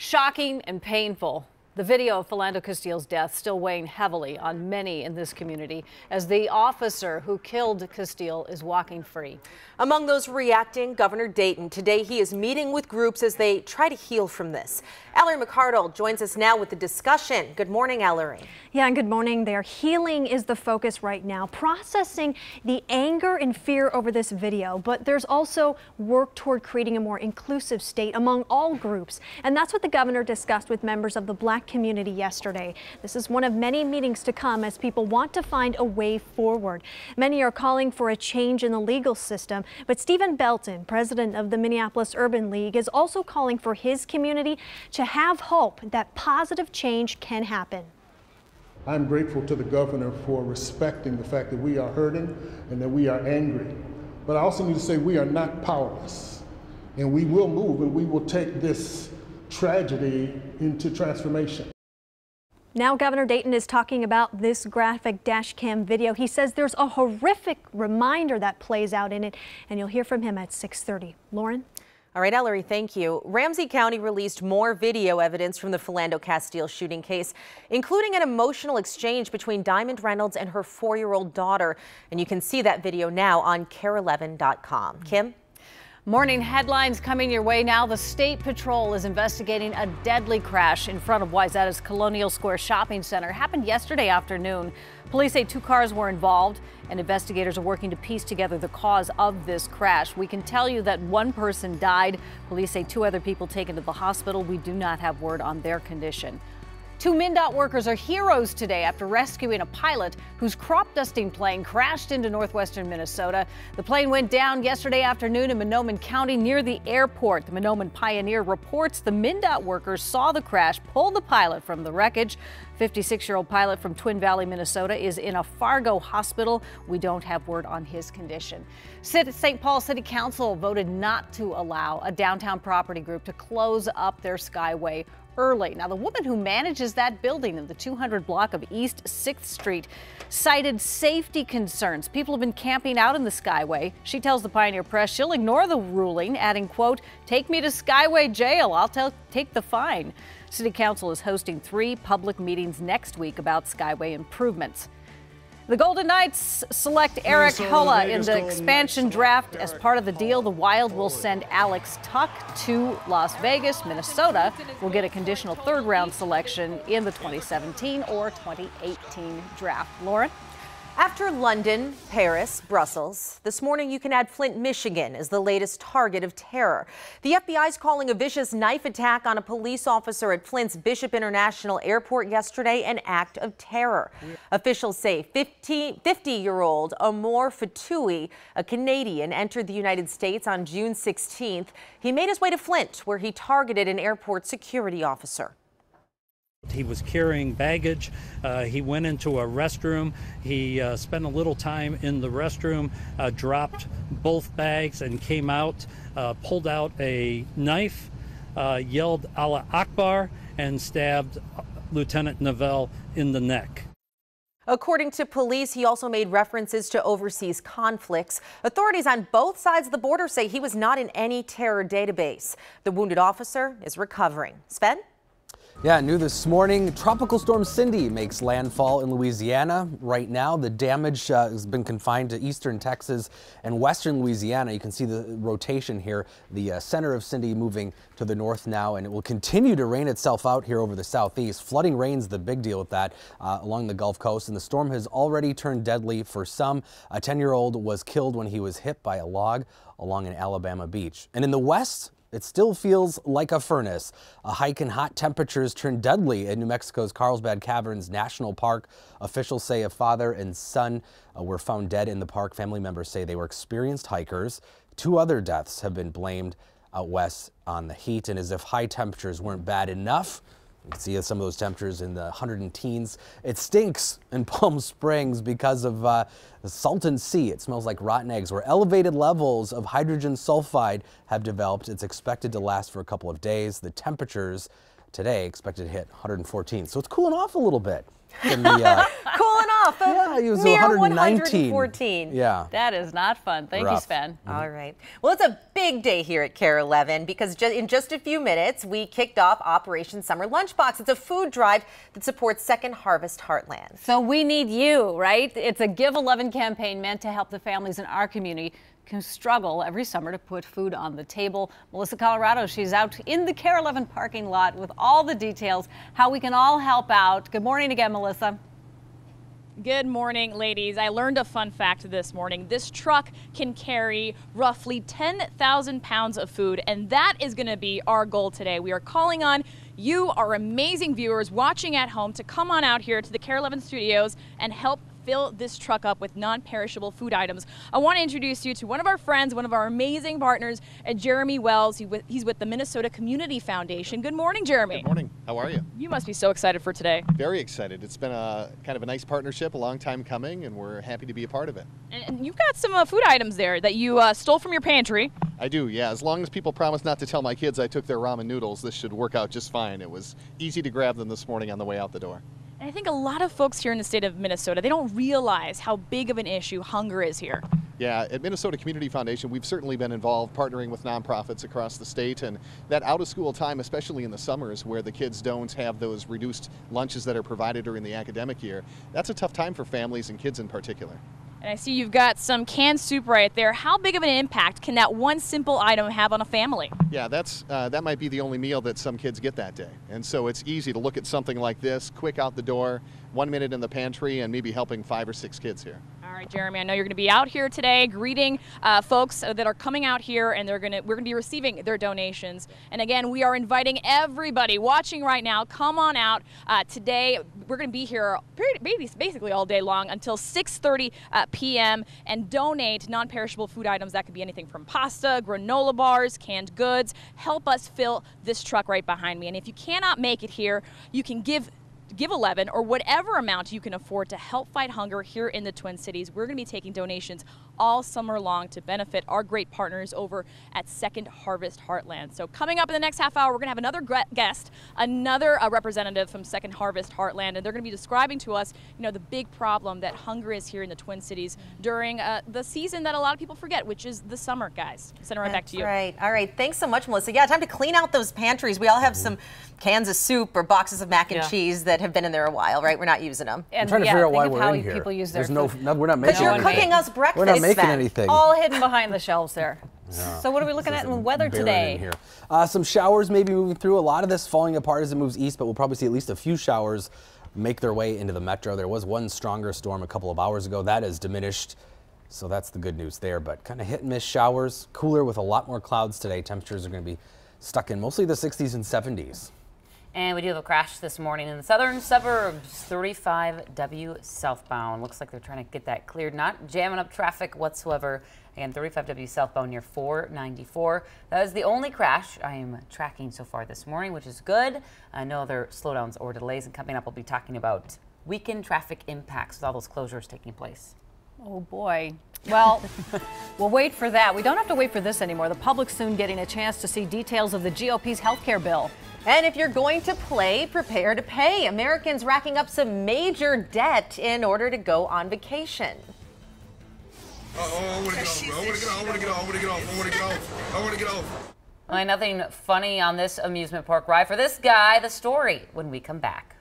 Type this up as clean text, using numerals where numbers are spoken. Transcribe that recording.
Shocking and painful. The video of Philando Castile's death still weighing heavily on many in this community as the officer who killed Castile is walking free. Among those reacting, Governor Dayton. Today he is meeting with groups as they try to heal from this. Ellery McCardle joins us now with the discussion. Good morning, Ellery. Yeah, and good morning. Their healing is the focus right now, processing the anger and fear over this video. But there's also work toward creating a more inclusive state among all groups. And that's what the governor discussed with members of the Black community yesterday. This is one of many meetings to come as people want to find a way forward. Many are calling for a change in the legal system, but Stephen Belton, president of the Minneapolis Urban League, is also calling for his community to have hope that positive change can happen. I'm grateful to the governor for respecting the fact that we are hurting and that we are angry. But I also need to say we are not powerless, and we will move and we will take this tragedy into transformation. Now Governor Dayton is talking about this graphic dash cam video. He says there's a horrific reminder that plays out in it, and you'll hear from him at 6:30. Lauren? All right, Ellery, thank you. Ramsey County released more video evidence from the Philando Castile shooting case, including an emotional exchange between Diamond Reynolds and her 4-year-old daughter. And you can see that video now on KARE11.com. Kim? Morning headlines coming your way now. The State Patrol is investigating a deadly crash in front of Wayzata's Colonial Square Shopping Center. It happened yesterday afternoon. Police say 2 cars were involved, and investigators are working to piece together the cause of this crash. We can tell you that 1 person died. Police say 2 other people taken to the hospital. We do not have word on their condition. 2 MnDOT workers are heroes today after rescuing a pilot whose crop dusting plane crashed into northwestern Minnesota. The plane went down yesterday afternoon in Mahnomen County near the airport. The Mahnomen Pioneer reports the MnDOT workers saw the crash, pulled the pilot from the wreckage. 56-year-old pilot from Twin Valley, Minnesota is in a Fargo hospital. We don't have word on his condition. St. Paul City Council voted not to allow a downtown property group to close up their Skyway early. Now, the woman who manages that building in the 200 block of East 6th Street cited safety concerns. People have been camping out in the Skyway. She tells the Pioneer Press she'll ignore the ruling, adding, quote, "Take me to Skyway jail. I'll take the fine." City Council is hosting 3 public meetings next week about Skyway improvements. The Golden Knights select Eric Hulla in the expansion draft. As part of the deal, the Wild will send Alex Tuch to Las Vegas. Minnesota will get a conditional 3rd-round selection in the 2017 or 2018 draft. Lauren? After London, Paris, Brussels, this morning you can add Flint, Michigan as the latest target of terror. The FBI is calling a vicious knife attack on a police officer at Flint's Bishop International Airport yesterday an act of terror. Officials say 50-year-old Amor Fatoui, a Canadian, entered the United States on June 16th. He made his way to Flint, where he targeted an airport security officer. He was carrying baggage. He went into a restroom. He spent a little time in the restroom, dropped both bags and came out, pulled out a knife, yelled Allah Akbar, and stabbed Lieutenant Novell in the neck. According to police, he also made references to overseas conflicts. Authorities on both sides of the border say he was not in any terror database. The wounded officer is recovering. Sven? Yeah, new this morning, Tropical Storm Cindy makes landfall in Louisiana. Right now, the damage has been confined to eastern Texas and western Louisiana. You can see the rotation here, the center of Cindy moving to the north now, and it will continue to rain itself out here over the southeast. Flooding rain's the big deal with that along the Gulf Coast, and the storm has already turned deadly for some. A 10-year-old was killed when he was hit by a log along an Alabama beach. And in the west, it still feels like a furnace. A hike in hot temperatures turned deadly in New Mexico's Carlsbad Caverns National Park. Officials say a father and son were found dead in the park. Family members say they were experienced hikers. 2 other deaths have been blamed out west on the heat. And as if high temperatures weren't bad enough, you can see some of those temperatures in the 110s. It stinks in Palm Springs because of the Salton Sea. It smells like rotten eggs, where elevated levels of hydrogen sulfide have developed. It's expected to last for a couple of days. The temperatures Today, expected to hit 114. So it's cooling off a little bit. From the, cooling off. Yeah, it was mere 119. 114. Yeah. That is not fun. Thank you, Sven. All right. Well, it's a big day here at KARE 11 because in just a few minutes, we kicked off Operation Summer Lunchbox. It's a food drive that supports Second Harvest Heartland. So we need you, right? It's a Give 11 campaign meant to help the families in our community who struggle every summer to put food on the table. Melissa Colorado, she's out in the KARE 11 parking lot with all the details, how we can all help out. Good morning again, Melissa. Good morning, ladies. I learned a fun fact this morning. This truck can carry roughly 10,000 pounds of food, and that is going to be our goal today. We are calling on you, our amazing viewers watching at home, to come on out here to the KARE 11 studios and help fill this truck up with non-perishable food items. I want to introduce you to one of our friends, one of our amazing partners, Jeremy Wells. He's with the Minnesota Community Foundation. Good morning, Jeremy. Good morning. How are you? You must be so excited for today. Very excited. It's been a kind of a nice partnership, a long time coming, and we're happy to be a part of it. And you've got some food items there that you stole from your pantry. I do, yeah. As long as people promise not to tell my kids I took their ramen noodles, this should work out just fine. It was easy to grab them this morning on the way out the door. And I think a lot of folks here in the state of Minnesota, they don't realize how big of an issue hunger is here. Yeah, at Minnesota Community Foundation, we've certainly been involved partnering with nonprofits across the state, and that out-of-school time, especially in the summers where the kids don't have those reduced lunches that are provided during the academic year, that's a tough time for families and kids in particular. And I see you've got some canned soup right there. How big of an impact can that one simple item have on a family? Yeah, that might be the only meal that some kids get that day. And so it's easy to look at something like this, quick out the door, 1 minute in the pantry, and maybe helping 5 or 6 kids here. All right, Jeremy, I know you're going to be out here today greeting folks that are coming out here, and we're going to be receiving their donations. And again, we are inviting everybody watching right now, come on out today. We're going to be here basically all day long until 6:30 p.m. and donate non-perishable food items. That could be anything from pasta, granola bars, canned goods. Help us fill this truck right behind me. And if you cannot make it here, you can give 11 or whatever amount you can afford to help fight hunger here in the Twin Cities. We're going to be taking donations all summer long to benefit our great partners over at Second Harvest Heartland. So coming up in the next half hour, we're going to have another guest, another representative from Second Harvest Heartland, and they're going to be describing to us, the big problem that hunger is here in the Twin Cities during the season that a lot of people forget, which is the summer, guys. Send it right back to you. Right. All right. Thanks so much, Melissa. Yeah, time to clean out those pantries. We all have some cans of soup or boxes of mac and cheese that have been in there a while, right? We're not using them. I'm trying to figure out why we're in here. People use their food. We're not making anything. Because you're cooking us breakfast. We're not making anything. All hidden behind the shelves there. Yeah. So what are we looking at in the weather today? Here. Some showers maybe moving through. A lot of this falling apart as it moves east, but we'll probably see at least a few showers make their way into the metro. There was one stronger storm a couple of hours ago. That has diminished. So that's the good news there. But kind of hit and miss showers. Cooler with a lot more clouds today. Temperatures are going to be stuck in mostly the 60s and 70s. And we do have a crash this morning in the southern suburbs, 35W southbound. Looks like they're trying to get that cleared, not jamming up traffic whatsoever. Again, 35W southbound near 494. That is the only crash I am tracking so far this morning, which is good. No other slowdowns or delays. And coming up, we'll be talking about weekend traffic impacts with all those closures taking place. Oh boy. Well, we'll wait for that. We don't have to wait for this anymore. The public's soon getting a chance to see details of the GOP's health care bill. And if you're going to play, prepare to pay. Americans racking up some major debt in order to go on vacation. I want to get off. Nothing funny on this amusement park ride for this guy. The story when we come back.